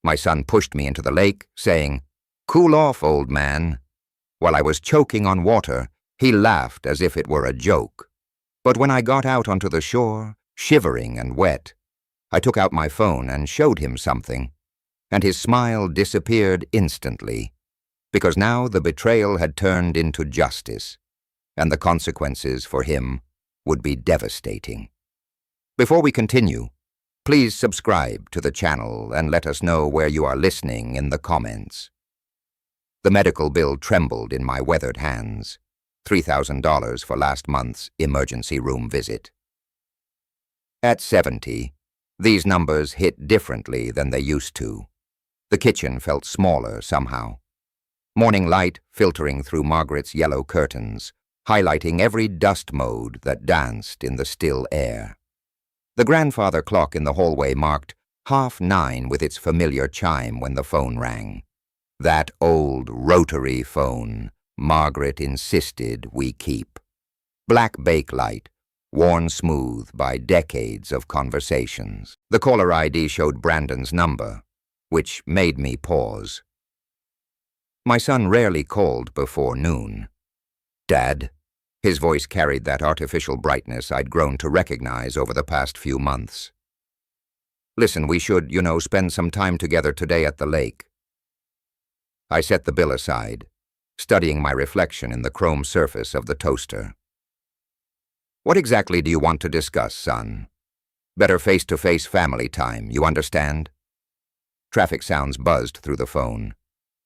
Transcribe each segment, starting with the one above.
My son pushed me into the lake, saying, "Cool off, old man." While I was choking on water, he laughed as if it were a joke. But when I got out onto the shore, shivering and wet, I took out my phone and showed him something, and his smile disappeared instantly, because now the betrayal had turned into justice, and the consequences for him would be devastating. Before we continue, please subscribe to the channel and let us know where you are listening in the comments. The medical bill trembled in my weathered hands. $3,000 for last month's emergency room visit. At 70, these numbers hit differently than they used to. The kitchen felt smaller somehow. Morning light filtering through Margaret's yellow curtains, highlighting every dust mode that danced in the still air. The grandfather clock in the hallway marked 9:30 with its familiar chime when the phone rang. That old rotary phone Margaret insisted we keep. Black bakelite, worn smooth by decades of conversations. The caller ID showed Brandon's number, which made me pause. My son rarely called before noon. "Dad?" His voice carried that artificial brightness I'd grown to recognize over the past few months. "Listen, we should, spend some time together today at the lake." I set the bill aside, studying my reflection in the chrome surface of the toaster. "What exactly do you want to discuss, son? Better face-to-face family time, you understand?" Traffic sounds buzzed through the phone.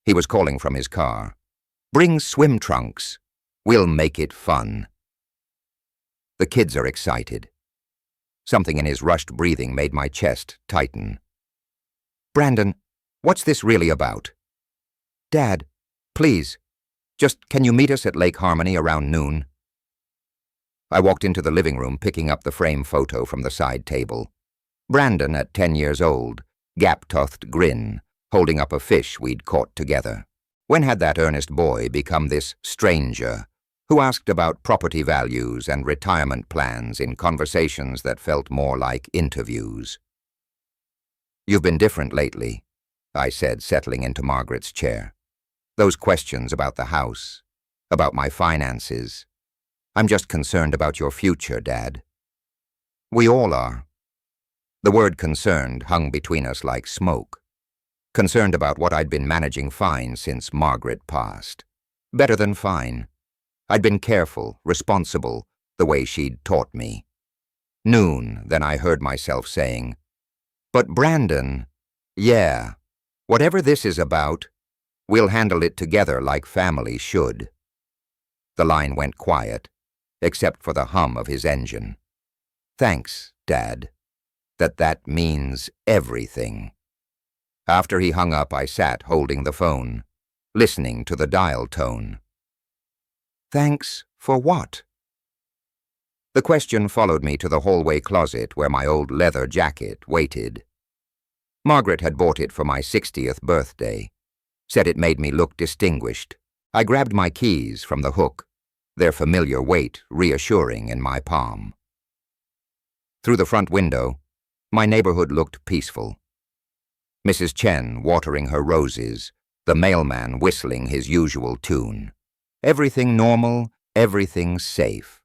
He was calling from his car. "Bring swim trunks. We'll make it fun." The kids are excited. Something in his rushed breathing made my chest tighten. "Brandon, what's this really about?" "Dad, please, can you meet us at Lake Harmony around noon?" I walked into the living room, picking up the frame photo from the side table. Brandon, at 10 years old, gap-toothed grin, holding up a fish we'd caught together. When had that earnest boy become this stranger who asked about property values and retirement plans in conversations that felt more like interviews? "You've been different lately," I said, settling into Margaret's chair. "Those questions about the house, about my finances. I'm just concerned about your future, Dad." "We all are." The word concerned hung between us like smoke. Concerned about what I'd been managing fine since Margaret passed. Better than fine. I'd been careful, responsible, the way she'd taught me. Noon, then I heard myself saying, "But Brandon, yeah, whatever this is about, we'll handle it together like family should." The line went quiet, except for the hum of his engine. "Thanks, Dad. That means everything." After he hung up, I sat holding the phone, listening to the dial tone. "Thanks for what?" The question followed me to the hallway closet where my old leather jacket waited. Margaret had bought it for my 60th birthday, said it made me look distinguished. I grabbed my keys from the hook, their familiar weight reassuring in my palm. Through the front window, my neighborhood looked peaceful. Mrs. Chen watering her roses, the mailman whistling his usual tune. Everything normal, everything safe.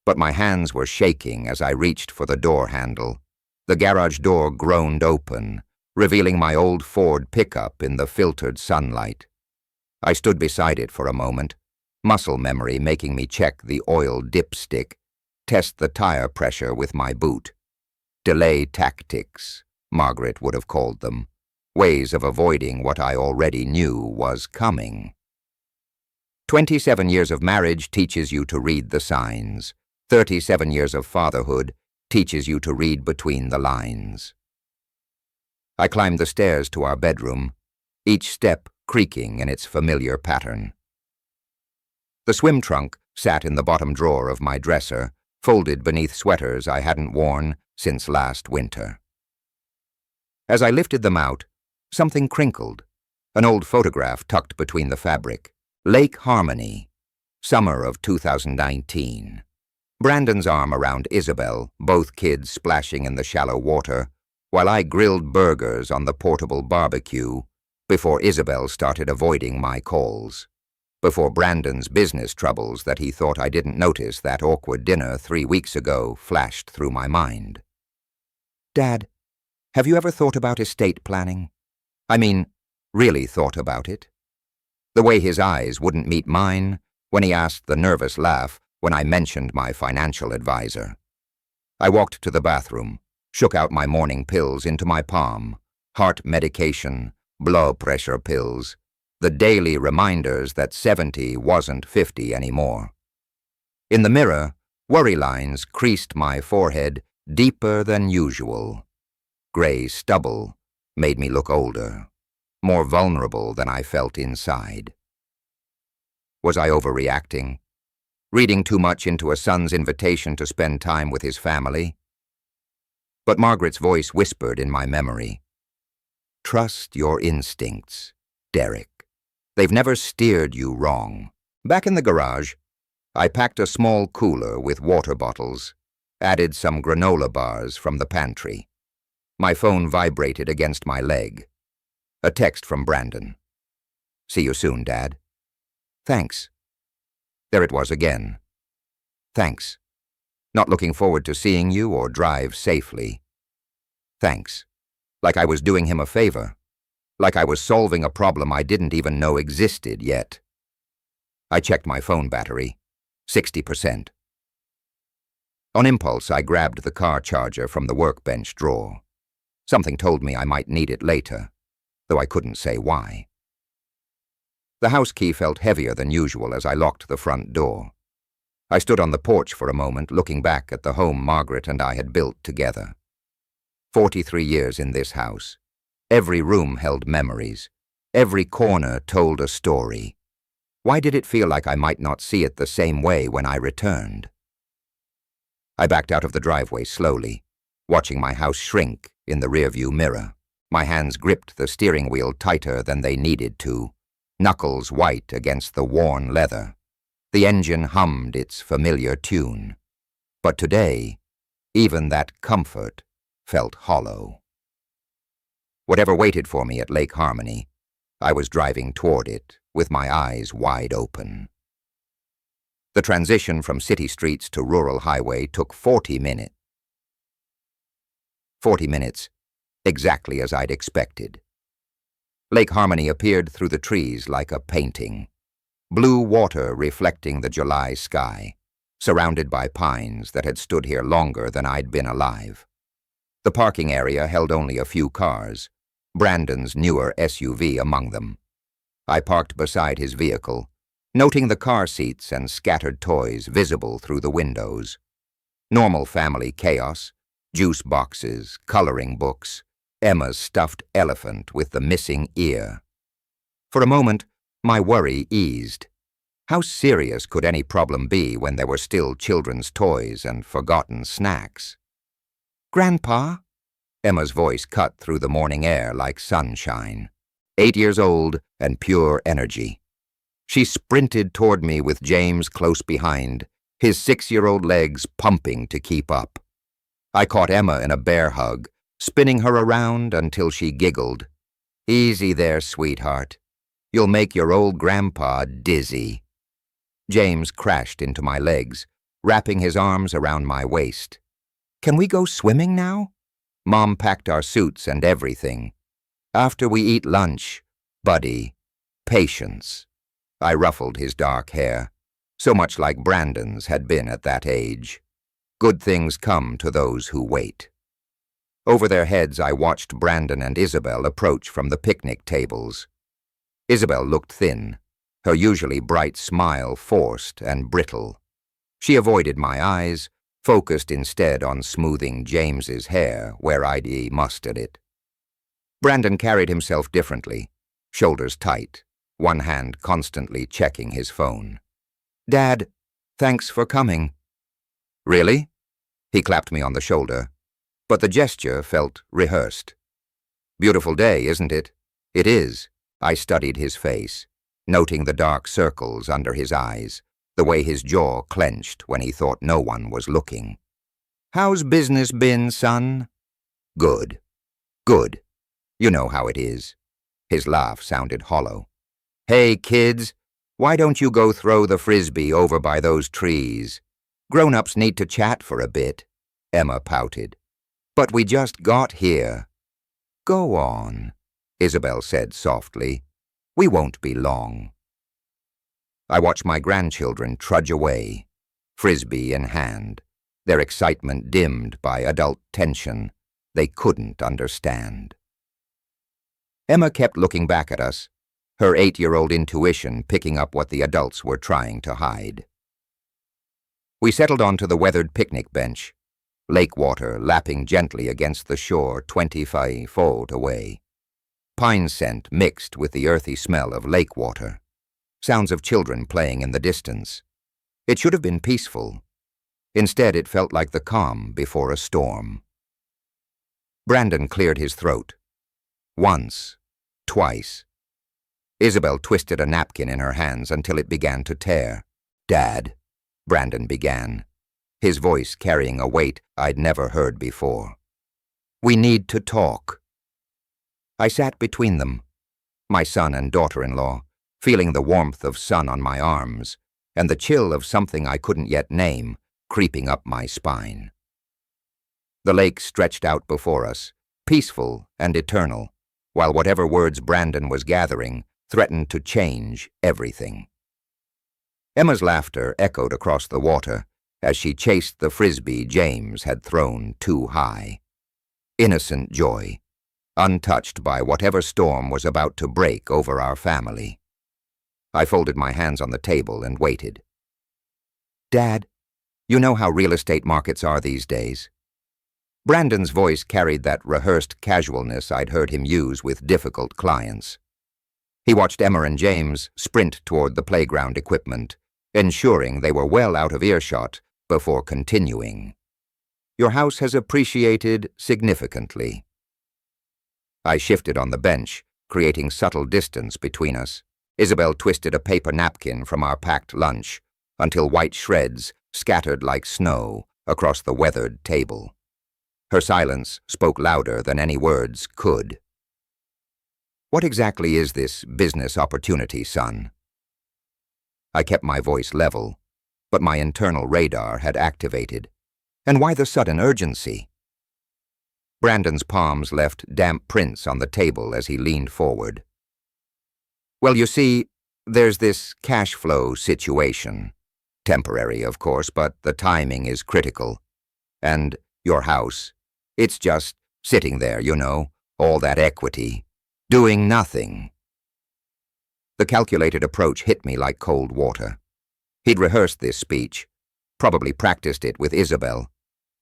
But my hands were shaking as I reached for the door handle. The garage door groaned open, revealing my old Ford pickup in the filtered sunlight. I stood beside it for a moment, muscle memory making me check the oil dipstick, test the tire pressure with my boot. Delay tactics, Margaret would have called them. Ways of avoiding what I already knew was coming. 27 years of marriage teaches you to read the signs. 37 years of fatherhood teaches you to read between the lines. I climbed the stairs to our bedroom, each step creaking in its familiar pattern. The swim trunk sat in the bottom drawer of my dresser, folded beneath sweaters I hadn't worn since last winter. As I lifted them out, something crinkled, an old photograph tucked between the fabric. Lake Harmony, summer of 2019. Brandon's arm around Isabel, both kids splashing in the shallow water, while I grilled burgers on the portable barbecue before Isabel started avoiding my calls, before Brandon's business troubles that he thought I didn't notice that awkward dinner 3 weeks ago flashed through my mind. Dad, have you ever thought about estate planning? I mean, really thought about it? The way his eyes wouldn't meet mine when he asked the nervous laugh when I mentioned my financial advisor. I walked to the bathroom, shook out my morning pills into my palm, heart medication, blood pressure pills, the daily reminders that 70 wasn't 50 anymore. In the mirror, worry lines creased my forehead deeper than usual. Gray stubble made me look older, more vulnerable than I felt inside. Was I overreacting? Reading too much into a son's invitation to spend time with his family? But Margaret's voice whispered in my memory. Trust your instincts, Derek. They've never steered you wrong. Back in the garage, I packed a small cooler with water bottles, added some granola bars from the pantry. My phone vibrated against my leg. A text from Brandon. See you soon, Dad. Thanks. There it was again. Thanks. Not looking forward to seeing you or drive safely. Thanks. Like I was doing him a favor. Like I was solving a problem I didn't even know existed yet. I checked my phone battery. 60%. On impulse, I grabbed the car charger from the workbench drawer. Something told me I might need it later, though I couldn't say why. The house key felt heavier than usual as I locked the front door. I stood on the porch for a moment, looking back at the home Margaret and I had built together. 43 years in this house. Every room held memories. Every corner told a story. Why did it feel like I might not see it the same way when I returned? I backed out of the driveway slowly, watching my house shrink in the rearview mirror. My hands gripped the steering wheel tighter than they needed to, knuckles white against the worn leather. The engine hummed its familiar tune. But today, even that comfort felt hollow. Whatever waited for me at Lake Harmony, I was driving toward it with my eyes wide open. The transition from city streets to rural highway took 40 minutes. 40 minutes, exactly as I'd expected. Lake Harmony appeared through the trees like a painting. Blue water reflecting the July sky, surrounded by pines that had stood here longer than I'd been alive. The parking area held only a few cars, Brandon's newer SUV among them. I parked beside his vehicle, noting the car seats and scattered toys visible through the windows. Normal family chaos, juice boxes, coloring books, Emma's stuffed elephant with the missing ear. For a moment, my worry eased. How serious could any problem be when there were still children's toys and forgotten snacks? Grandpa? Emma's voice cut through the morning air like sunshine. 8 years old and pure energy. She sprinted toward me with James close behind, his 6-year-old legs pumping to keep up. I caught Emma in a bear hug, spinning her around until she giggled. Easy there, sweetheart. You'll make your old grandpa dizzy. James crashed into my legs, wrapping his arms around my waist. Can we go swimming now? Mom packed our suits and everything. After we eat lunch, buddy. Patience. I ruffled his dark hair, so much like Brandon's had been at that age. Good things come to those who wait. Over their heads, I watched Brandon and Isabel approach from the picnic tables. Isabel looked thin, her usually bright smile forced and brittle. She avoided my eyes, focused instead on smoothing James's hair where I'd mustered it. Brandon carried himself differently, shoulders tight, one hand constantly checking his phone. Dad, thanks for coming. Really? He clapped me on the shoulder, but the gesture felt rehearsed. Beautiful day, isn't it? It is. I studied his face, noting the dark circles under his eyes, the way his jaw clenched when he thought no one was looking. How's business been, son? Good. Good. You know how it is. His laugh sounded hollow. Hey, kids, why don't you go throw the frisbee over by those trees? Grown-ups need to chat for a bit, Emma pouted. But we just got here. Go on, Isabel said softly. We won't be long. I watched my grandchildren trudge away, frisbee in hand, their excitement dimmed by adult tension they couldn't understand. Emma kept looking back at us, her 8-year-old intuition picking up what the adults were trying to hide. We settled onto the weathered picnic bench, lake water lapping gently against the shore 25 feet away. Pine scent mixed with the earthy smell of lake water. Sounds of children playing in the distance. It should have been peaceful. Instead, it felt like the calm before a storm. Brandon cleared his throat. Once, twice. Isabel twisted a napkin in her hands until it began to tear. Dad, Brandon began, his voice carrying a weight I'd never heard before. We need to talk. I sat between them, my son and daughter-in-law, feeling the warmth of sun on my arms and the chill of something I couldn't yet name creeping up my spine. The lake stretched out before us, peaceful and eternal, while whatever words Brandon was gathering threatened to change everything. Emma's laughter echoed across the water as she chased the frisbee James had thrown too high. Innocent joy, untouched by whatever storm was about to break over our family. I folded my hands on the table and waited. Dad, you know how real estate markets are these days. Brandon's voice carried that rehearsed casualness I'd heard him use with difficult clients. He watched Emma and James sprint toward the playground equipment, ensuring they were well out of earshot before continuing. Your house has appreciated significantly. I shifted on the bench, creating subtle distance between us. Isabel twisted a paper napkin from our packed lunch until white shreds scattered like snow across the weathered table. Her silence spoke louder than any words could. What exactly is this business opportunity, son? I kept my voice level, but my internal radar had activated. And why the sudden urgency? Brandon's palms left damp prints on the table as he leaned forward. Well, you see, there's this cash flow situation. Temporary, of course, but the timing is critical. And your house, it's just sitting there, you know, all that equity, doing nothing. The calculated approach hit me like cold water. He'd rehearsed this speech, probably practiced it with Isabel,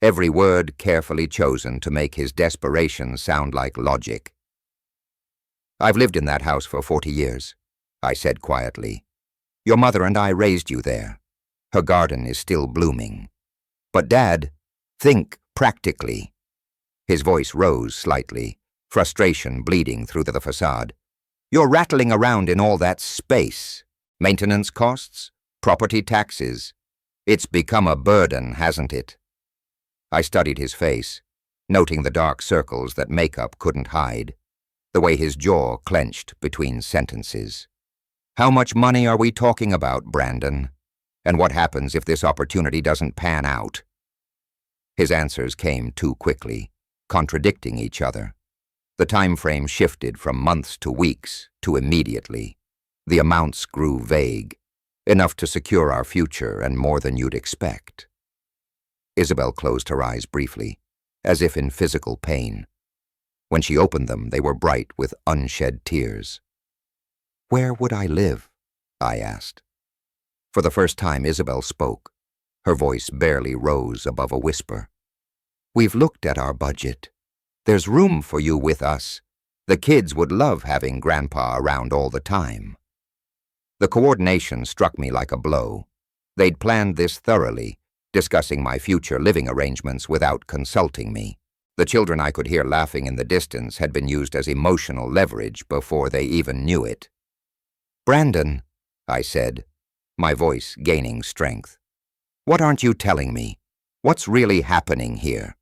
every word carefully chosen to make his desperation sound like logic. I've lived in that house for 40 years, I said quietly. Your mother and I raised you there. Her garden is still blooming. But Dad, think practically. His voice rose slightly, frustration bleeding through the facade. You're rattling around in all that space. Maintenance costs, property taxes. It's become a burden, hasn't it? I studied his face, noting the dark circles that makeup couldn't hide, the way his jaw clenched between sentences. How much money are we talking about, Brandon? And what happens if this opportunity doesn't pan out? His answers came too quickly, contradicting each other. The time frame shifted from months to weeks to immediately. The amounts grew vague, enough to secure our future and more than you'd expect. Isabel closed her eyes briefly, as if in physical pain. When she opened them, they were bright with unshed tears. Where would I live? I asked. For the first time, Isabel spoke. Her voice barely rose above a whisper. We've looked at our budget. There's room for you with us. The kids would love having Grandpa around all the time. The coordination struck me like a blow. They'd planned this thoroughly, discussing my future living arrangements without consulting me. The children I could hear laughing in the distance had been used as emotional leverage before they even knew it. Brandon, I said, my voice gaining strength. What aren't you telling me? What's really happening here?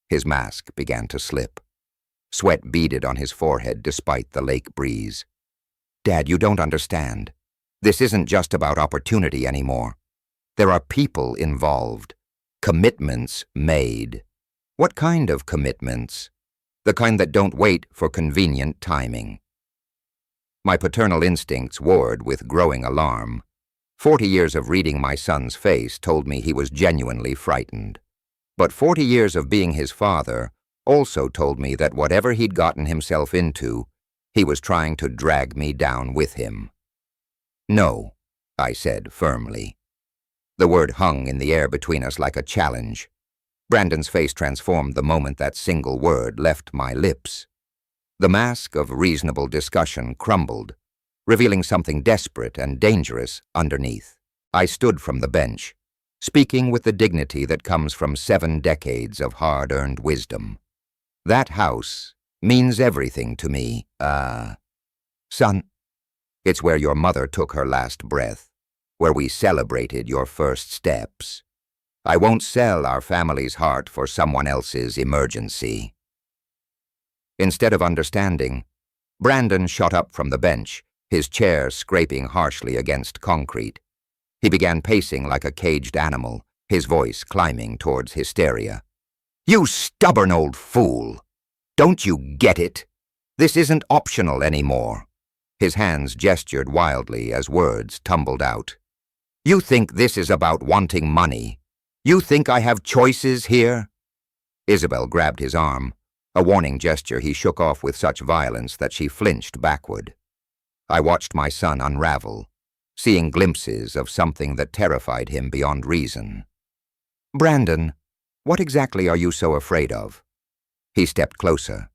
His mask began to slip. Sweat beaded on his forehead despite the lake breeze. Dad, you don't understand. This isn't just about opportunity anymore. There are people involved. Commitments made. What kind of commitments? The kind that don't wait for convenient timing. My paternal instincts warred with growing alarm. 40 years of reading my son's face told me he was genuinely frightened. But 40 years of being his father also told me that whatever he'd gotten himself into, he was trying to drag me down with him. No, I said firmly. The word hung in the air between us like a challenge. Brandon's face transformed the moment that single word left my lips. The mask of reasonable discussion crumbled, revealing something desperate and dangerous underneath. I stood from the bench, speaking with the dignity that comes from 7 decades of hard-earned wisdom. That house means everything to me. Son, it's where your mother took her last breath, where we celebrated your first steps. I won't sell our family's heart for someone else's emergency. Instead of understanding, Brandon shot up from the bench, his chair scraping harshly against concrete. He began pacing like a caged animal, his voice climbing towards hysteria. You stubborn old fool! Don't you get it? This isn't optional anymore. His hands gestured wildly as words tumbled out. You think this is about wanting money? You think I have choices here? Isabel grabbed his arm, a warning gesture he shook off with such violence that she flinched backward. I watched my son unravel, seeing glimpses of something that terrified him beyond reason. Brandon, what exactly are you so afraid of? He stepped closer,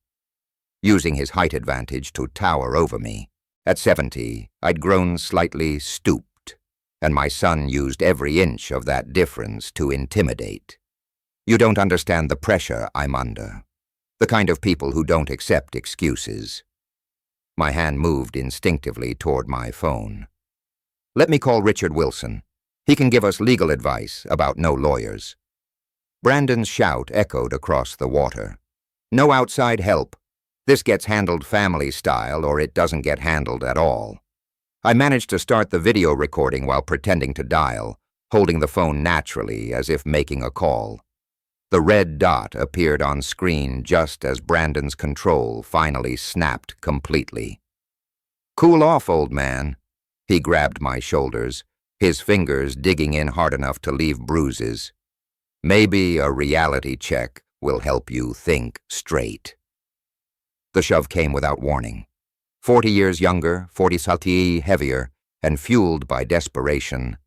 using his height advantage to tower over me. At 70, I'd grown slightly stooped, and my son used every inch of that difference to intimidate. You don't understand the pressure I'm under, the kind of people who don't accept excuses. My hand moved instinctively toward my phone. Let me call Richard Wilson. He can give us legal advice about no lawyers. Brandon's shout echoed across the water. No outside help. This gets handled family style, or it doesn't get handled at all. I managed to start the video recording while pretending to dial, holding the phone naturally as if making a call. The red dot appeared on screen just as Brandon's control finally snapped completely. Cool off, old man. He grabbed my shoulders, his fingers digging in hard enough to leave bruises. Maybe a reality check will help you think straight. The shove came without warning. 40 years younger, 40 saltii heavier, and fueled by desperation,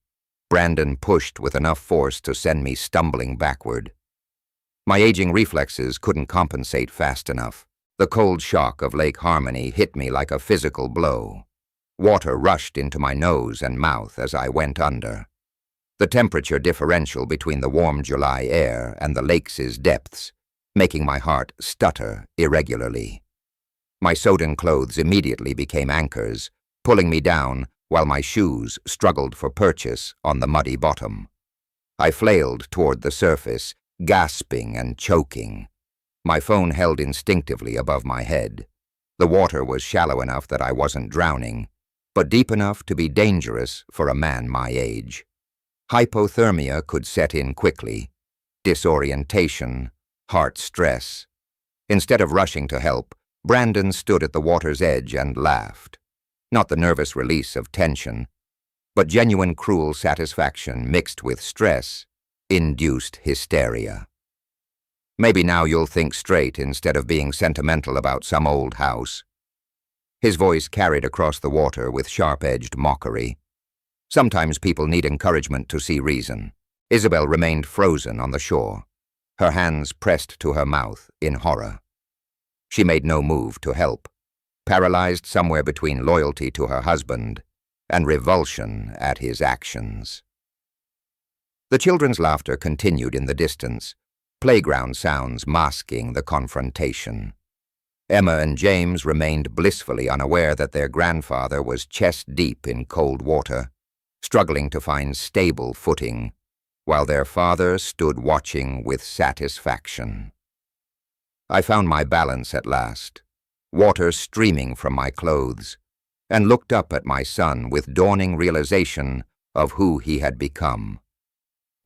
Brandon pushed with enough force to send me stumbling backward. My aging reflexes couldn't compensate fast enough. The cold shock of Lake Harmony hit me like a physical blow. Water rushed into my nose and mouth as I went under. The temperature differential between the warm July air and the lake's depths, making my heart stutter irregularly. My sodden clothes immediately became anchors, pulling me down while my shoes struggled for purchase on the muddy bottom. I flailed toward the surface, gasping and choking. My phone held instinctively above my head. The water was shallow enough that I wasn't drowning, but deep enough to be dangerous for a man my age. Hypothermia could set in quickly, disorientation, heart stress. Instead of rushing to help, Brandon stood at the water's edge and laughed. Not the nervous release of tension, but genuine cruel satisfaction mixed with stress induced hysteria. Maybe now you'll think straight instead of being sentimental about some old house. His voice carried across the water with sharp-edged mockery. Sometimes people need encouragement to see reason. Isabel remained frozen on the shore, her hands pressed to her mouth in horror. She made no move to help, paralyzed somewhere between loyalty to her husband and revulsion at his actions. The children's laughter continued in the distance, playground sounds masking the confrontation. Emma and James remained blissfully unaware that their grandfather was chest-deep in cold water, struggling to find stable footing, while their father stood watching with satisfaction. I found my balance at last, water streaming from my clothes, and looked up at my son with dawning realization of who he had become.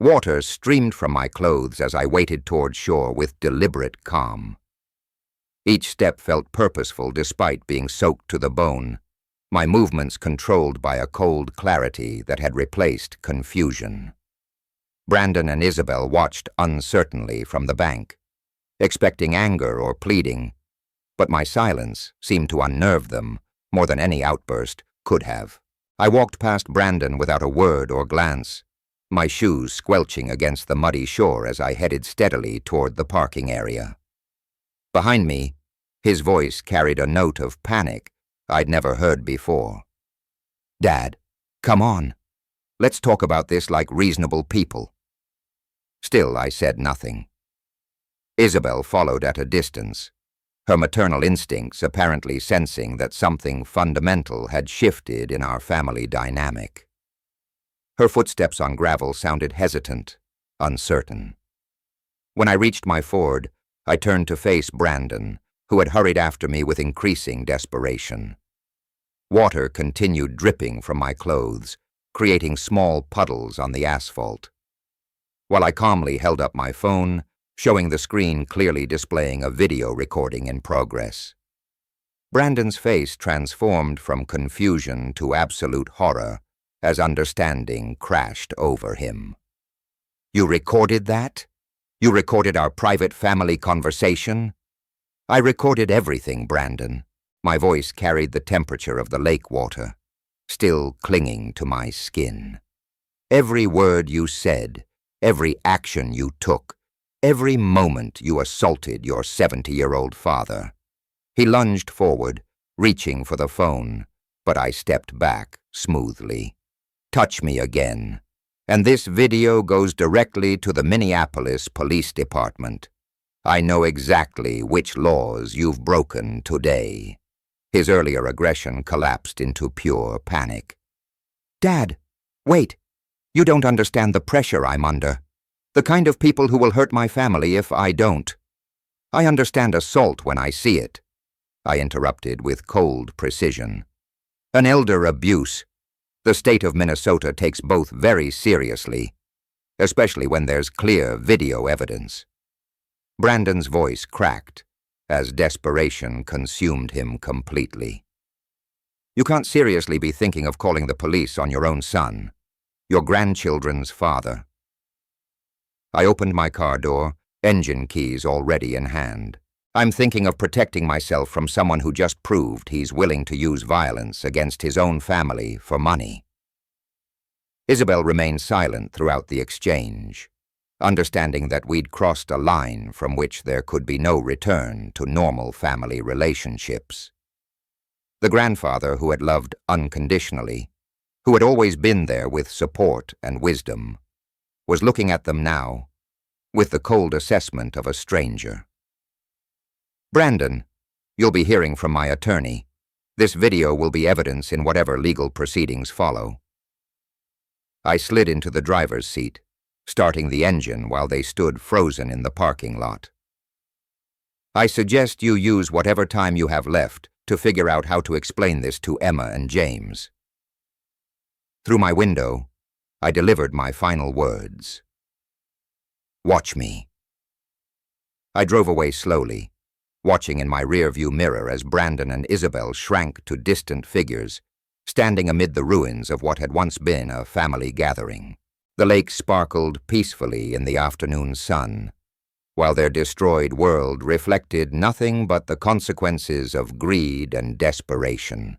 Water streamed from my clothes as I waded toward shore with deliberate calm. Each step felt purposeful despite being soaked to the bone, my movements controlled by a cold clarity that had replaced confusion. Brandon and Isabel watched uncertainly from the bank, expecting anger or pleading, but my silence seemed to unnerve them more than any outburst could have. I walked past Brandon without a word or glance, my shoes squelching against the muddy shore as I headed steadily toward the parking area. Behind me, his voice carried a note of panic I'd never heard before. "Dad, come on. Let's talk about this like reasonable people." Still, I said nothing. Isabel followed at a distance, her maternal instincts apparently sensing that something fundamental had shifted in our family dynamic. Her footsteps on gravel sounded hesitant, uncertain. When I reached my Ford, I turned to face Brandon, who had hurried after me with increasing desperation. Water continued dripping from my clothes, creating small puddles on the asphalt. While I calmly held up my phone, showing the screen clearly displaying a video recording in progress. Brandon's face transformed from confusion to absolute horror as understanding crashed over him. "You recorded that? You recorded our private family conversation?" "I recorded everything, Brandon." My voice carried the temperature of the lake water, still clinging to my skin. "Every word you said, every action you took, every moment you assaulted your 70-year-old father." He lunged forward, reaching for the phone, but I stepped back smoothly. "Touch me again, and this video goes directly to the Minneapolis Police Department. I know exactly which laws you've broken today." His earlier aggression collapsed into pure panic. "Dad, wait. You don't understand the pressure I'm under. The kind of people who will hurt my family if I don't. I understand assault when I see it," I interrupted with cold precision. "An elder abuse. The state of Minnesota takes both very seriously, especially when there's clear video evidence." Brandon's voice cracked as desperation consumed him completely. "You can't seriously be thinking of calling the police on your own son, your grandchildren's father." I opened my car door, engine keys already in hand. "I'm thinking of protecting myself from someone who just proved he's willing to use violence against his own family for money." Isabel remained silent throughout the exchange, understanding that we'd crossed a line from which there could be no return to normal family relationships. The grandfather who had loved unconditionally, who had always been there with support and wisdom, was looking at them now with the cold assessment of a stranger. "Brandon, you'll be hearing from my attorney. This video will be evidence in whatever legal proceedings follow." I slid into the driver's seat, starting the engine while they stood frozen in the parking lot. "I suggest you use whatever time you have left to figure out how to explain this to Emma and James." Through my window, I delivered my final words. "Watch me." I drove away slowly, watching in my rearview mirror as Brandon and Isabel shrank to distant figures, standing amid the ruins of what had once been a family gathering. The lake sparkled peacefully in the afternoon sun, while their destroyed world reflected nothing but the consequences of greed and desperation.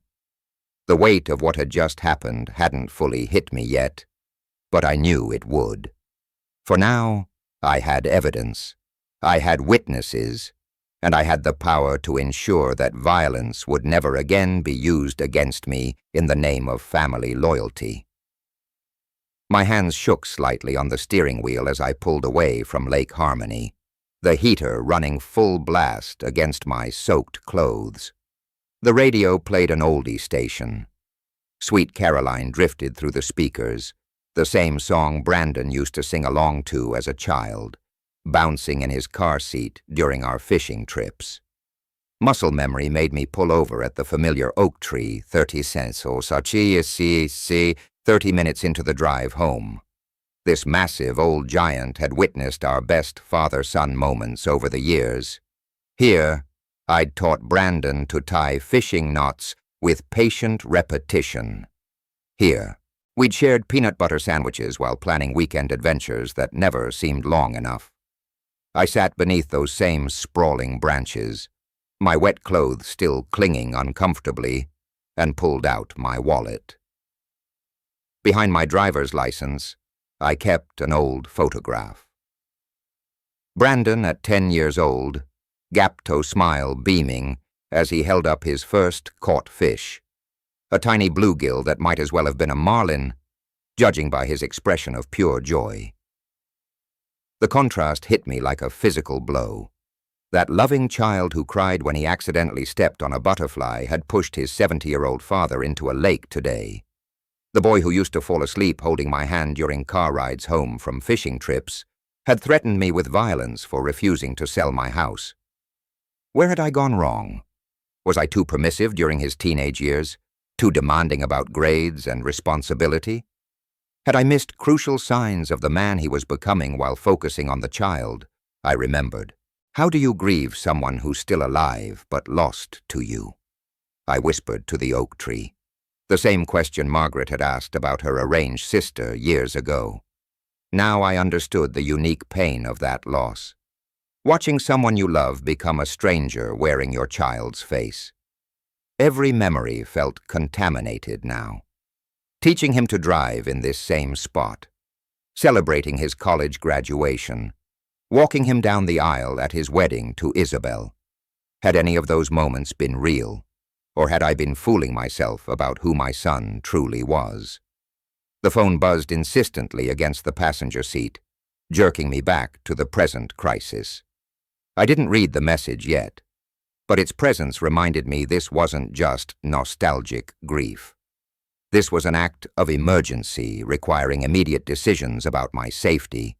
The weight of what had just happened hadn't fully hit me yet, but I knew it would. For now, I had evidence, I had witnesses, and I had the power to ensure that violence would never again be used against me in the name of family loyalty. My hands shook slightly on the steering wheel as I pulled away from Lake Harmony, the heater running full blast against my soaked clothes. The radio played an oldie station. Sweet Caroline drifted through the speakers, the same song Brandon used to sing along to as a child, bouncing in his car seat during our fishing trips. Muscle memory made me pull over at the familiar oak tree 30 cents or such 30 minutes into the drive home. This massive old giant had witnessed our best father-son moments over the years. Here, I'd taught Brandon to tie fishing knots with patient repetition. Here, we'd shared peanut butter sandwiches while planning weekend adventures that never seemed long enough. I sat beneath those same sprawling branches, my wet clothes still clinging uncomfortably, and pulled out my wallet. Behind my driver's license, I kept an old photograph. Brandon, at 10 years old, Gapto smile beaming as he held up his first caught fish, a tiny bluegill that might as well have been a marlin, judging by his expression of pure joy. The contrast hit me like a physical blow. That loving child who cried when he accidentally stepped on a butterfly had pushed his 70-year-old father into a lake today. The boy who used to fall asleep holding my hand during car rides home from fishing trips had threatened me with violence for refusing to sell my house. Where had I gone wrong? Was I too permissive during his teenage years, too demanding about grades and responsibility? Had I missed crucial signs of the man he was becoming while focusing on the child? I remembered. How do you grieve someone who's still alive but lost to you? I whispered to the oak tree. The same question Margaret had asked about her arranged sister years ago. Now I understood the unique pain of that loss. Watching someone you love become a stranger wearing your child's face. Every memory felt contaminated now. Teaching him to drive in this same spot. Celebrating his college graduation. Walking him down the aisle at his wedding to Isabel. Had any of those moments been real, or had I been fooling myself about who my son truly was? The phone buzzed insistently against the passenger seat, jerking me back to the present crisis. I didn't read the message yet, but its presence reminded me this wasn't just nostalgic grief. This was an act of emergency requiring immediate decisions about my safety,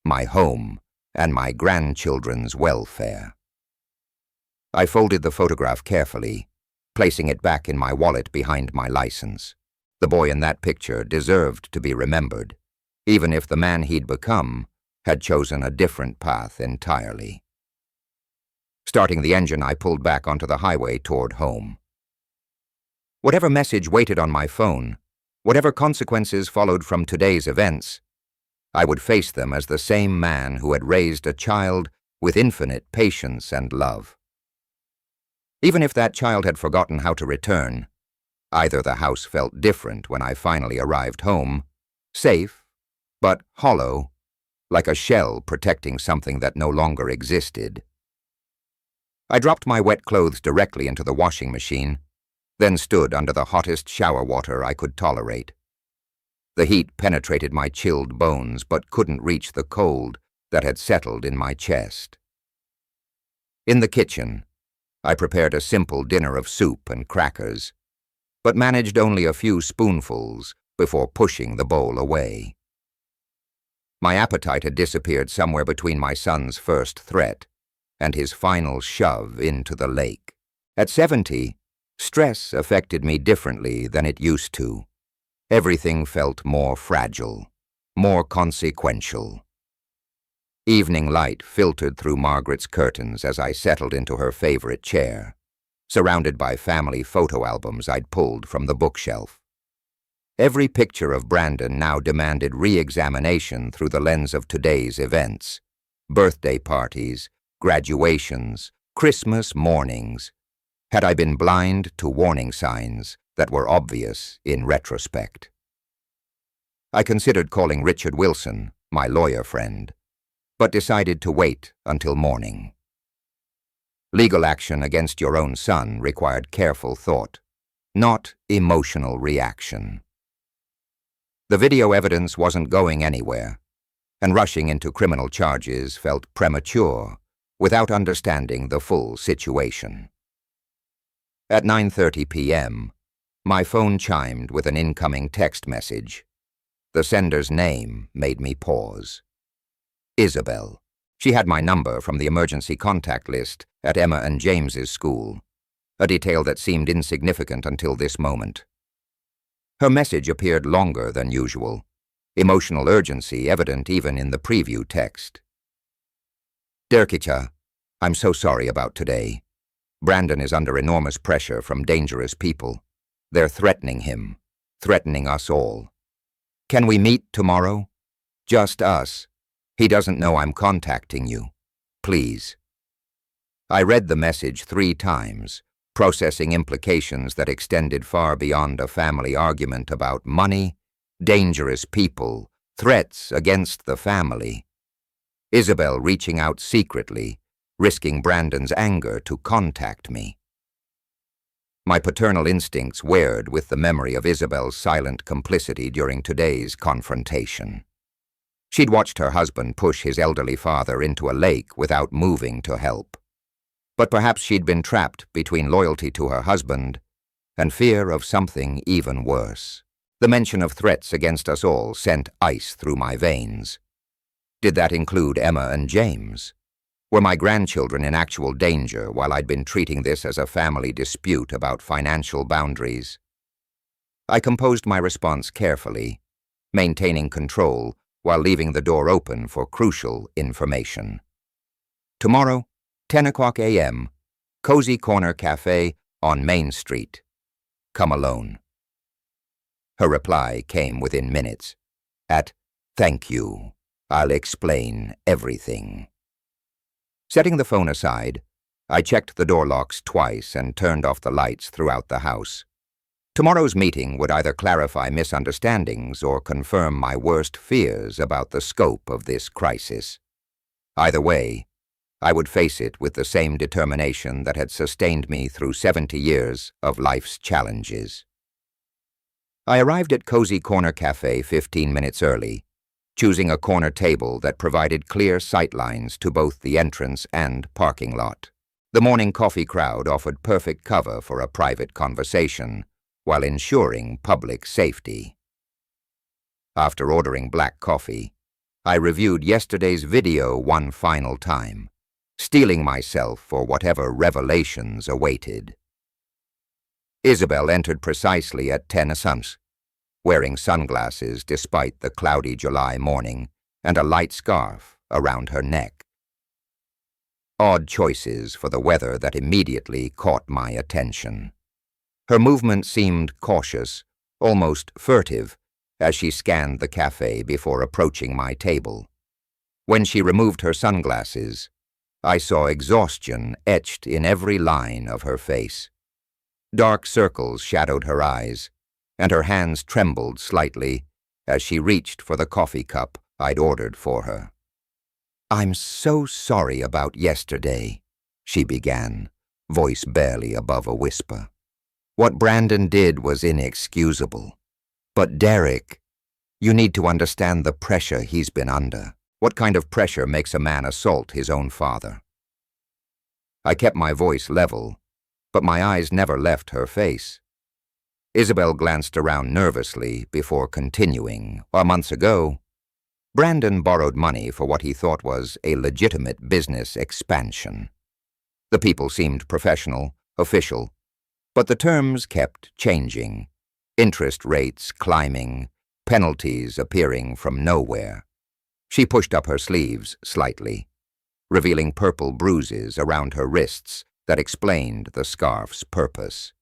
my home, and my grandchildren's welfare. I folded the photograph carefully, placing it back in my wallet behind my license. The boy in that picture deserved to be remembered, even if the man he'd become had chosen a different path entirely. Starting the engine, I pulled back onto the highway toward home. Whatever message waited on my phone, whatever consequences followed from today's events, I would face them as the same man who had raised a child with infinite patience and love. Even if that child had forgotten how to return, either the house felt different when I finally arrived home, safe, but hollow, like a shell protecting something that no longer existed. I dropped my wet clothes directly into the washing machine, then stood under the hottest shower water I could tolerate. The heat penetrated my chilled bones but couldn't reach the cold that had settled in my chest. In the kitchen, I prepared a simple dinner of soup and crackers, but managed only a few spoonfuls before pushing the bowl away. My appetite had disappeared somewhere between my son's first threat and his final shove into the lake. At 70, stress affected me differently than it used to. Everything felt more fragile, more consequential. Evening light filtered through Margaret's curtains as I settled into her favorite chair, surrounded by family photo albums I'd pulled from the bookshelf. Every picture of Brandon now demanded re-examination through the lens of today's events: birthday parties, graduations, Christmas mornings. Had I been blind to warning signs that were obvious in retrospect? I considered calling Richard Wilson, my lawyer friend, but decided to wait until morning. Legal action against your own son required careful thought, not emotional reaction. The video evidence wasn't going anywhere, and rushing into criminal charges felt premature without understanding the full situation. At 9:30 p.m., my phone chimed with an incoming text message. The sender's name made me pause. Isabel. She had my number from the emergency contact list at Emma and James's school, a detail that seemed insignificant until this moment. Her message appeared longer than usual, emotional urgency evident even in the preview text. Dear Kicha, I'm so sorry about today. Brandon is under enormous pressure from dangerous people. They're threatening him, threatening us all. Can we meet tomorrow? Just us. He doesn't know I'm contacting you. Please. I read the message 3 times, processing implications that extended far beyond a family argument about money, dangerous people, threats against the family. Isabel reaching out secretly, risking Brandon's anger to contact me. My paternal instincts wared with the memory of Isabel's silent complicity during today's confrontation. She'd watched her husband push his elderly father into a lake without moving to help. But perhaps she'd been trapped between loyalty to her husband and fear of something even worse. The mention of threats against us all sent ice through my veins. Did that include Emma and James? Were my grandchildren in actual danger while I'd been treating this as a family dispute about financial boundaries? I composed my response carefully, maintaining control while leaving the door open for crucial information. Tomorrow, 10 o'clock a.m., Cozy Corner Cafe on Main Street. Come alone. Her reply came within minutes. Thank you. I'll explain everything. Setting the phone aside, I checked the door locks twice and turned off the lights throughout the house. Tomorrow's meeting would either clarify misunderstandings or confirm my worst fears about the scope of this crisis. Either way, I would face it with the same determination that had sustained me through 70 years of life's challenges. I arrived at Cozy Corner Cafe 15 minutes early, choosing a corner table that provided clear sightlines to both the entrance and parking lot. The morning coffee crowd offered perfect cover for a private conversation, while ensuring public safety. After ordering black coffee, I reviewed yesterday's video one final time, steeling myself for whatever revelations awaited. Isabel entered precisely at 10 a.m., wearing sunglasses despite the cloudy July morning and a light scarf around her neck. Odd choices for the weather that immediately caught my attention. Her movement seemed cautious, almost furtive, as she scanned the cafe before approaching my table. When she removed her sunglasses, I saw exhaustion etched in every line of her face. Dark circles shadowed her eyes, and her hands trembled slightly as she reached for the coffee cup I'd ordered for her. "I'm so sorry about yesterday," she began, voice barely above a whisper. "What Brandon did was inexcusable. But Derek, you need to understand the pressure he's been under. What kind of pressure makes a man assault his own father?" I kept my voice level, but my eyes never left her face. Isabel glanced around nervously before continuing. Months ago, Brandon borrowed money for what he thought was a legitimate business expansion. The people seemed professional, official, but the terms kept changing, interest rates climbing, penalties appearing from nowhere. She pushed up her sleeves slightly, revealing purple bruises around her wrists that explained the scarf's purpose.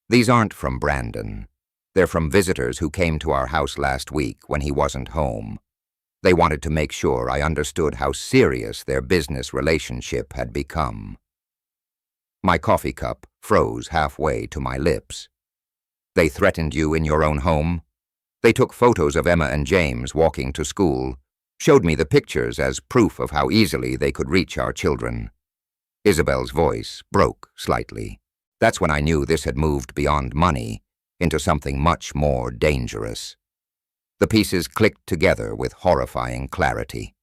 "These aren't from Brandon. They're from visitors who came to our house last week when he wasn't home. They wanted to make sure I understood how serious their business relationship had become." My coffee cup froze halfway to my lips. "They threatened you in your own home? They took photos of Emma and James walking to school, showed me the pictures as proof of how easily they could reach our children." Isabel's voice broke slightly. That's when I knew this had moved beyond money into something much more dangerous. The pieces clicked together with horrifying clarity.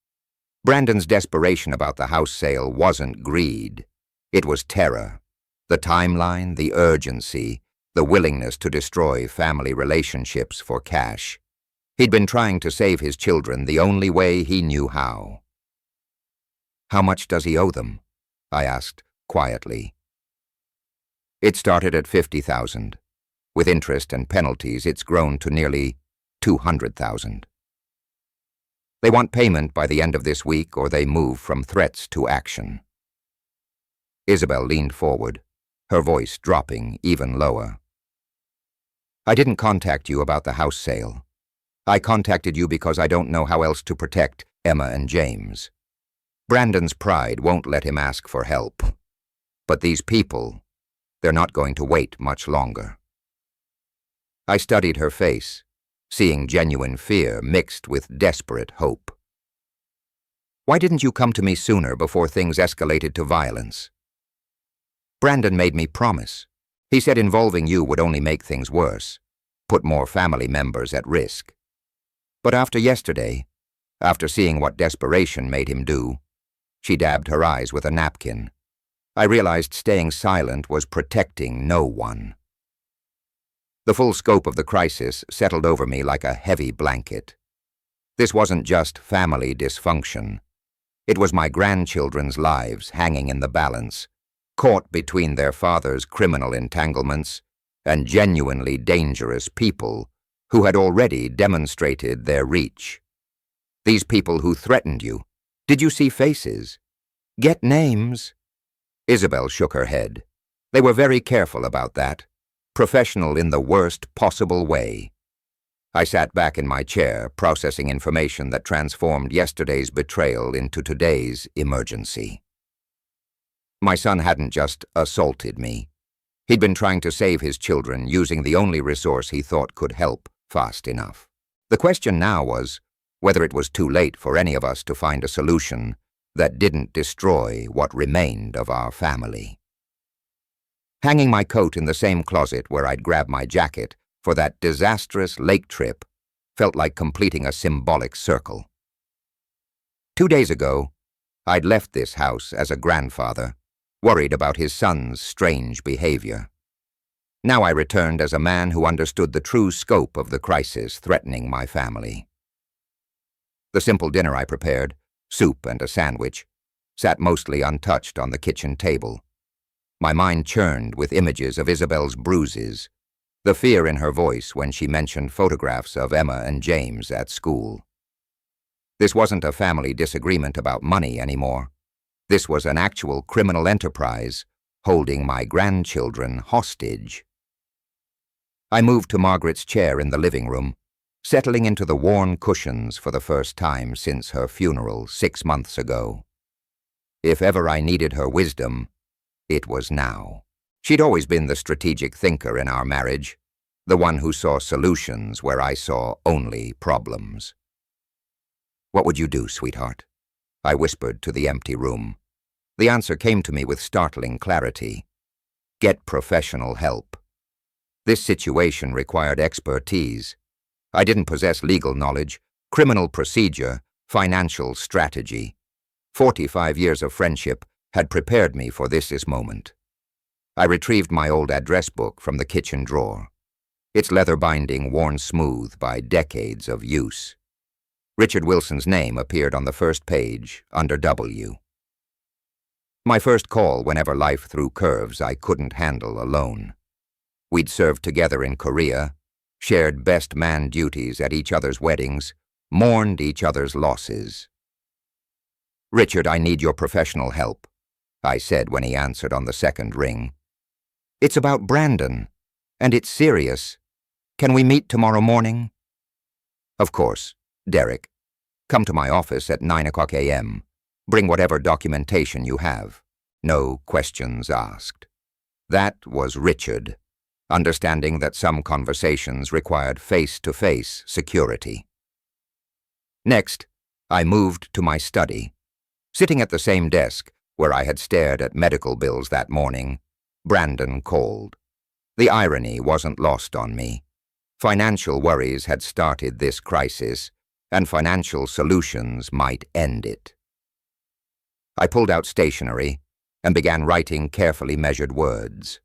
Brandon's desperation about the house sale wasn't greed. It was terror. The timeline, the urgency, the willingness to destroy family relationships for cash. He'd been trying to save his children the only way he knew how. How much does he owe them? I asked quietly. It started at 50,000. With interest and penalties, it's grown to nearly 200,000. They want payment by the end of this week, or they move from threats to action. Isabel leaned forward, her voice dropping even lower. I didn't contact you about the house sale. I contacted you because I don't know how else to protect Emma and James. Brandon's pride won't let him ask for help. But these people, they're not going to wait much longer. I studied her face, seeing genuine fear mixed with desperate hope. Why didn't you come to me sooner before things escalated to violence? Brandon made me promise. He said involving you would only make things worse, put more family members at risk. But after yesterday, after seeing what desperation made him do, she dabbed her eyes with a napkin. I realized staying silent was protecting no one. The full scope of the crisis settled over me like a heavy blanket. This wasn't just family dysfunction. It was my grandchildren's lives hanging in the balance, caught between their father's criminal entanglements and genuinely dangerous people who had already demonstrated their reach. These people who threatened you. Did you see faces? Get names? Isabel shook her head. They were very careful about that, professional in the worst possible way. I sat back in my chair, processing information that transformed yesterday's betrayal into today's emergency. My son hadn't just assaulted me. He'd been trying to save his children using the only resource he thought could help fast enough. The question now was whether it was too late for any of us to find a solution that didn't destroy what remained of our family. Hanging my coat in the same closet where I'd grabbed my jacket for that disastrous lake trip felt like completing a symbolic circle. 2 days ago, I'd left this house as a grandfather, worried about his son's strange behavior. Now I returned as a man who understood the true scope of the crisis threatening my family. The simple dinner I prepared, soup and a sandwich, sat mostly untouched on the kitchen table. My mind churned with images of Isabel's bruises, the fear in her voice when she mentioned photographs of Emma and James at school. This wasn't a family disagreement about money anymore. This was an actual criminal enterprise holding my grandchildren hostage. I moved to Margaret's chair in the living room, settling into the worn cushions for the first time since her funeral 6 months ago. If ever I needed her wisdom, it was now. She'd always been the strategic thinker in our marriage, the one who saw solutions where I saw only problems. What would you do, sweetheart? I whispered to the empty room. The answer came to me with startling clarity. Get professional help. This situation required expertise. I didn't possess legal knowledge, criminal procedure, financial strategy. 45 years of friendship had prepared me for this moment. I retrieved my old address book from the kitchen drawer, its leather binding worn smooth by decades of use. Richard Wilson's name appeared on the first page under W. My first call whenever life threw curves I couldn't handle alone. We'd served together in Korea, shared best man duties at each other's weddings, mourned each other's losses. Richard, I need your professional help, I said when he answered on the second ring. It's about Brandon, and it's serious. Can we meet tomorrow morning? Of course, Derek. Come to my office at 9:00 a.m. Bring whatever documentation you have. No questions asked. That was Richard, understanding that some conversations required face-to-face security. Next, I moved to my study. Sitting at the same desk where I had stared at medical bills that morning, Brandon called. The irony wasn't lost on me. Financial worries had started this crisis, and financial solutions might end it. I pulled out stationery and began writing carefully measured words.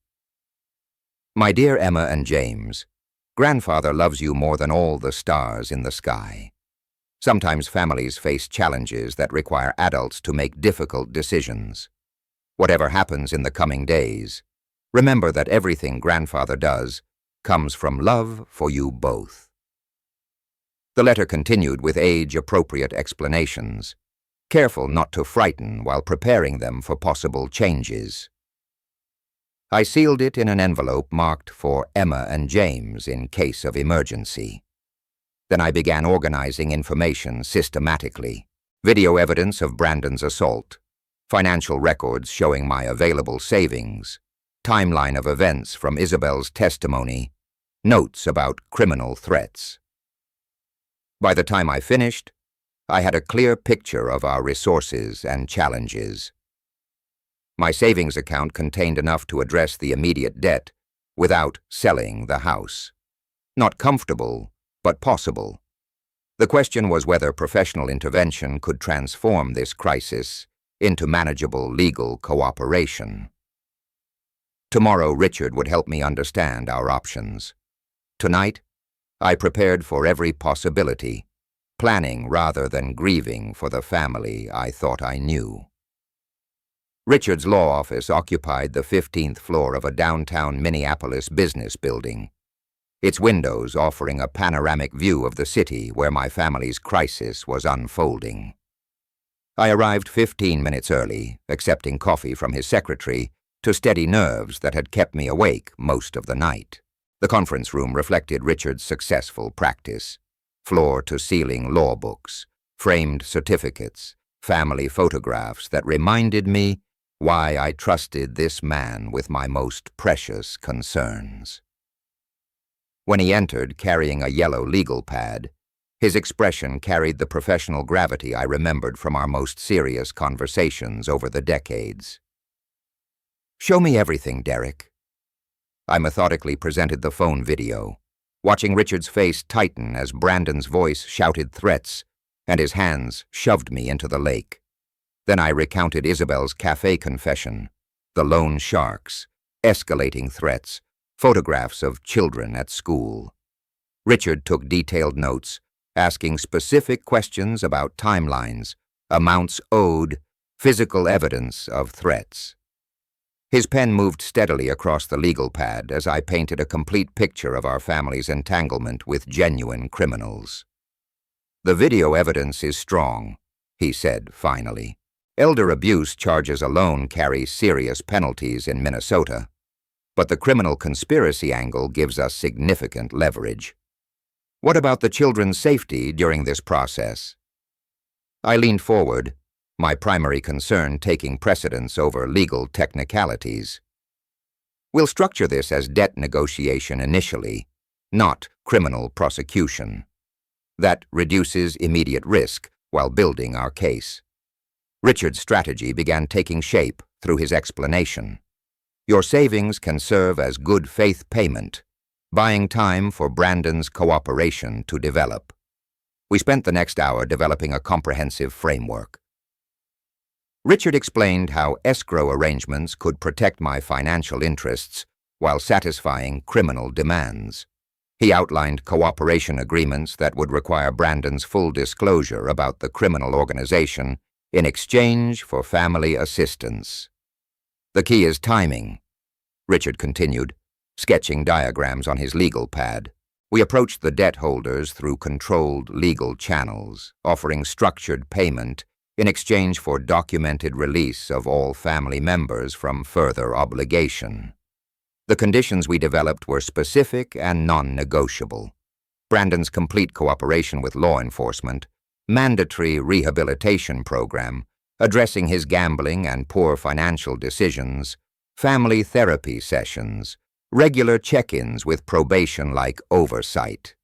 My dear Emma and James, Grandfather loves you more than all the stars in the sky. Sometimes families face challenges that require adults to make difficult decisions. Whatever happens in the coming days, remember that everything grandfather does comes from love for you both. The letter continued with age-appropriate explanations, careful not to frighten while preparing them for possible changes. I sealed it in an envelope marked for Emma and James in case of emergency. Then I began organizing information systematically: video evidence of Brandon's assault, financial records showing my available savings, timeline of events from Isabel's testimony, notes about criminal threats. By the time I finished, I had a clear picture of our resources and challenges. My savings account contained enough to address the immediate debt without selling the house. Not comfortable, but possible. The question was whether professional intervention could transform this crisis into manageable legal cooperation. Tomorrow, Richard would help me understand our options. Tonight, I prepared for every possibility, planning rather than grieving for the family I thought I knew. Richard's law office occupied the 15th floor of a downtown Minneapolis business building, its windows offering a panoramic view of the city where my family's crisis was unfolding. I arrived 15 minutes early, accepting coffee from his secretary, to steady nerves that had kept me awake most of the night. The conference room reflected Richard's successful practice: floor-to-ceiling law books, framed certificates, family photographs that reminded me why I trusted this man with my most precious concerns. When he entered carrying a yellow legal pad, his expression carried the professional gravity I remembered from our most serious conversations over the decades. "Show me everything, Derek." I methodically presented the phone video, watching Richard's face tighten as Brandon's voice shouted threats and his hands shoved me into the lake. Then I recounted Isabel's cafe confession, the loan sharks, escalating threats, photographs of children at school. Richard took detailed notes, asking specific questions about timelines, amounts owed, physical evidence of threats. His pen moved steadily across the legal pad as I painted a complete picture of our family's entanglement with genuine criminals. "The video evidence is strong," he said finally. "Elder abuse charges alone carry serious penalties in Minnesota, but the criminal conspiracy angle gives us significant leverage. What about the children's safety during this process?" I leaned forward, my primary concern taking precedence over legal technicalities. "We'll structure this as debt negotiation initially, not criminal prosecution. That reduces immediate risk while building our case." Richard's strategy began taking shape through his explanation. "Your savings can serve as good faith payment, buying time for Brandon's cooperation to develop." We spent the next hour developing a comprehensive framework. Richard explained how escrow arrangements could protect my financial interests while satisfying criminal demands. He outlined cooperation agreements that would require Brandon's full disclosure about the criminal organization in exchange for family assistance. "The key is timing," Richard continued, sketching diagrams on his legal pad. "We approached the debt holders through controlled legal channels, offering structured payment in exchange for documented release of all family members from further obligation. The conditions we developed were specific and non-negotiable: Brandon's complete cooperation with law enforcement, mandatory rehabilitation program, addressing his gambling and poor financial decisions, family therapy sessions, regular check-ins with probation-like oversight."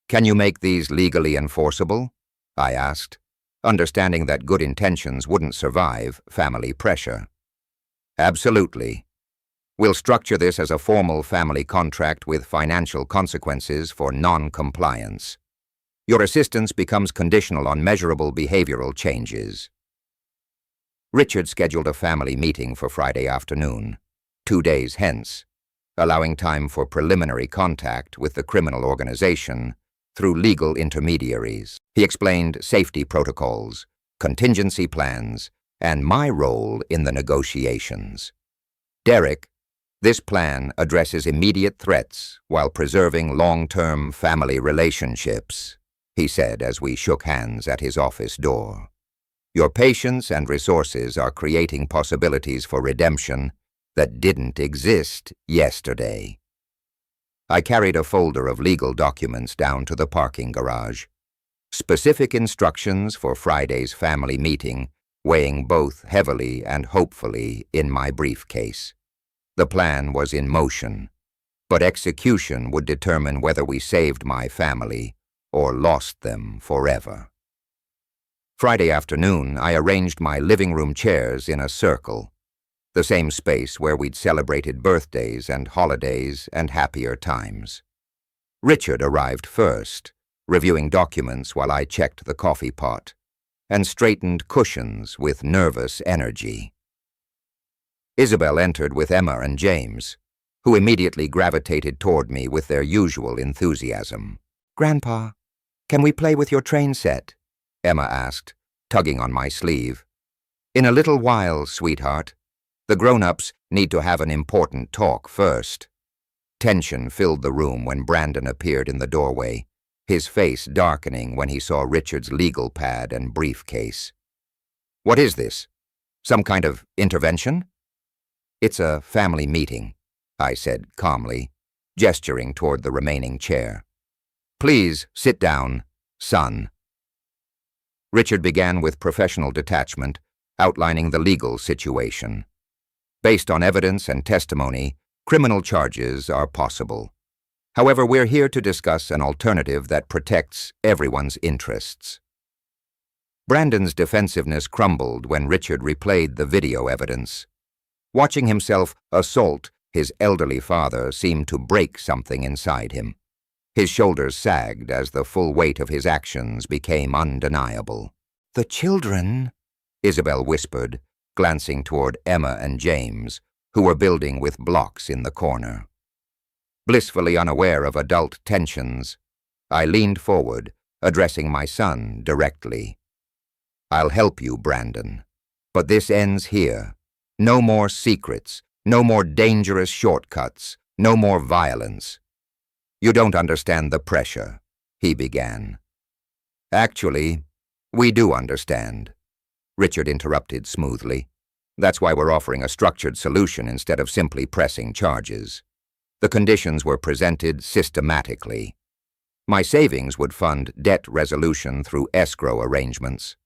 "Can you make these legally enforceable?" I asked, understanding that good intentions wouldn't survive family pressure. "Absolutely. We'll structure this as a formal family contract with financial consequences for non-compliance. Your assistance becomes conditional on measurable behavioral changes." Richard scheduled a family meeting for Friday afternoon, 2 days hence, allowing time for preliminary contact with the criminal organization through legal intermediaries. He explained safety protocols, contingency plans, and my role in the negotiations. Derek, this plan addresses immediate threats while preserving long-term family relationships, he said as we shook hands at his office door. Your patience and resources are creating possibilities for redemption that didn't exist yesterday. I carried a folder of legal documents down to the parking garage. Specific instructions for Friday's family meeting, weighing both heavily and hopefully in my briefcase. The plan was in motion, but execution would determine whether we saved my family or lost them forever. Friday afternoon, I arranged my living room chairs in a circle, the same space where we'd celebrated birthdays and holidays and happier times. Richard arrived first, reviewing documents while I checked the coffee pot and straightened cushions with nervous energy. Isabel entered with Emma and James, who immediately gravitated toward me with their usual enthusiasm. "Grandpa, can we play with your train set?" Emma asked, tugging on my sleeve. "In a little while, sweetheart. The grown-ups need to have an important talk first." Tension filled the room when Brandon appeared in the doorway, his face darkening when he saw Richard's legal pad and briefcase. "What is this? Some kind of intervention?" "It's a family meeting," I said calmly, gesturing toward the remaining chair. "Please sit down, son." Richard began with professional detachment, outlining the legal situation. Based on evidence and testimony, criminal charges are possible. However, we're here to discuss an alternative that protects everyone's interests. Brandon's defensiveness crumbled when Richard replayed the video evidence. Watching himself assault his elderly father seemed to break something inside him. His shoulders sagged as the full weight of his actions became undeniable. "The children," Isabel whispered, glancing toward Emma and James, who were building with blocks in the corner. Blissfully unaware of adult tensions, I leaned forward, addressing my son directly. "I'll help you, Brandon, but this ends here. No more secrets, no more dangerous shortcuts, no more violence." "You don't understand the pressure," he began. "Actually, we do understand," Richard interrupted smoothly. "That's why we're offering a structured solution instead of simply pressing charges. The conditions were presented systematically. My savings would fund debt resolution through escrow arrangements.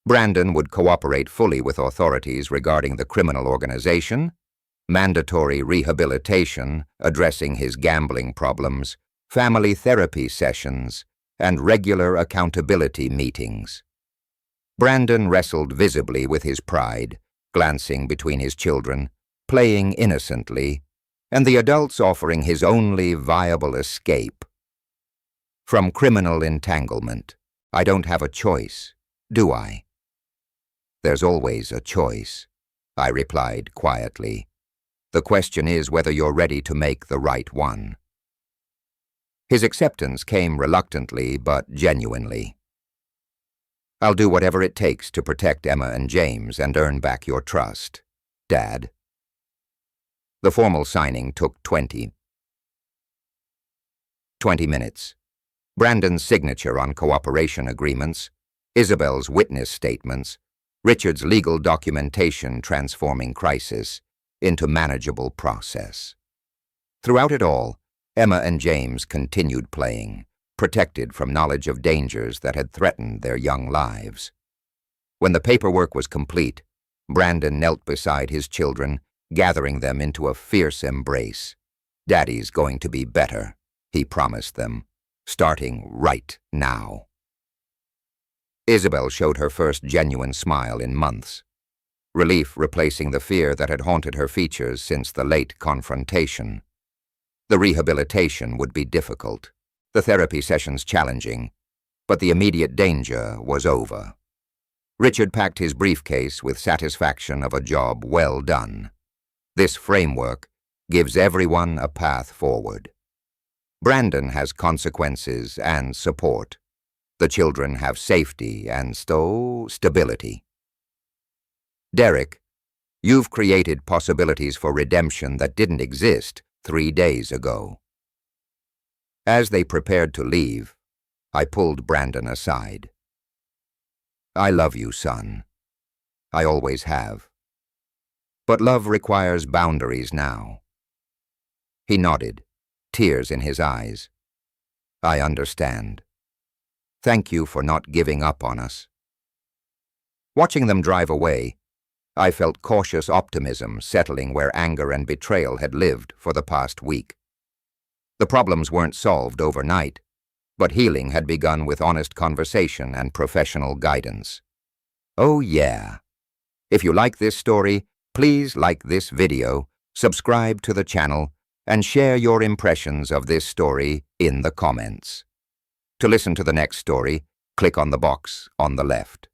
Brandon would cooperate fully with authorities regarding the criminal organization, mandatory rehabilitation, addressing his gambling problems, family therapy sessions, and regular accountability meetings. Brandon wrestled visibly with his pride, glancing between his children, playing innocently, and the adults offering his only viable escape. From criminal entanglement, I don't have a choice, do I? "There's always a choice," I replied quietly. "The question is whether you're ready to make the right one." His acceptance came reluctantly but genuinely. "I'll do whatever it takes to protect Emma and James and earn back your trust, Dad." The formal signing took 20 minutes. Brandon's signature on cooperation agreements, Isabel's witness statements, Richard's legal documentation transforming crisis into manageable process. Throughout it all, Emma and James continued playing, protected from knowledge of dangers that had threatened their young lives. When the paperwork was complete, Brandon knelt beside his children, gathering them into a fierce embrace. "Daddy's going to be better," he promised them, "starting right now." Isabel showed her first genuine smile in months, relief replacing the fear that had haunted her features since the late confrontation. The rehabilitation would be difficult, the therapy sessions challenging, but the immediate danger was over. Richard packed his briefcase with satisfaction of a job well done. This framework gives everyone a path forward. Brandon has consequences and support. The children have safety and stability. Derek, you've created possibilities for redemption that didn't exist 3 days ago. As they prepared to leave, I pulled Brandon aside. I love you, son. I always have. But love requires boundaries now. He nodded, tears in his eyes. I understand. Thank you for not giving up on us. Watching them drive away, I felt cautious optimism settling where anger and betrayal had lived for the past week. The problems weren't solved overnight, but healing had begun with honest conversation and professional guidance. Oh yeah. If you like this story, please like this video, subscribe to the channel, and share your impressions of this story in the comments. To listen to the next story, click on the box on the left.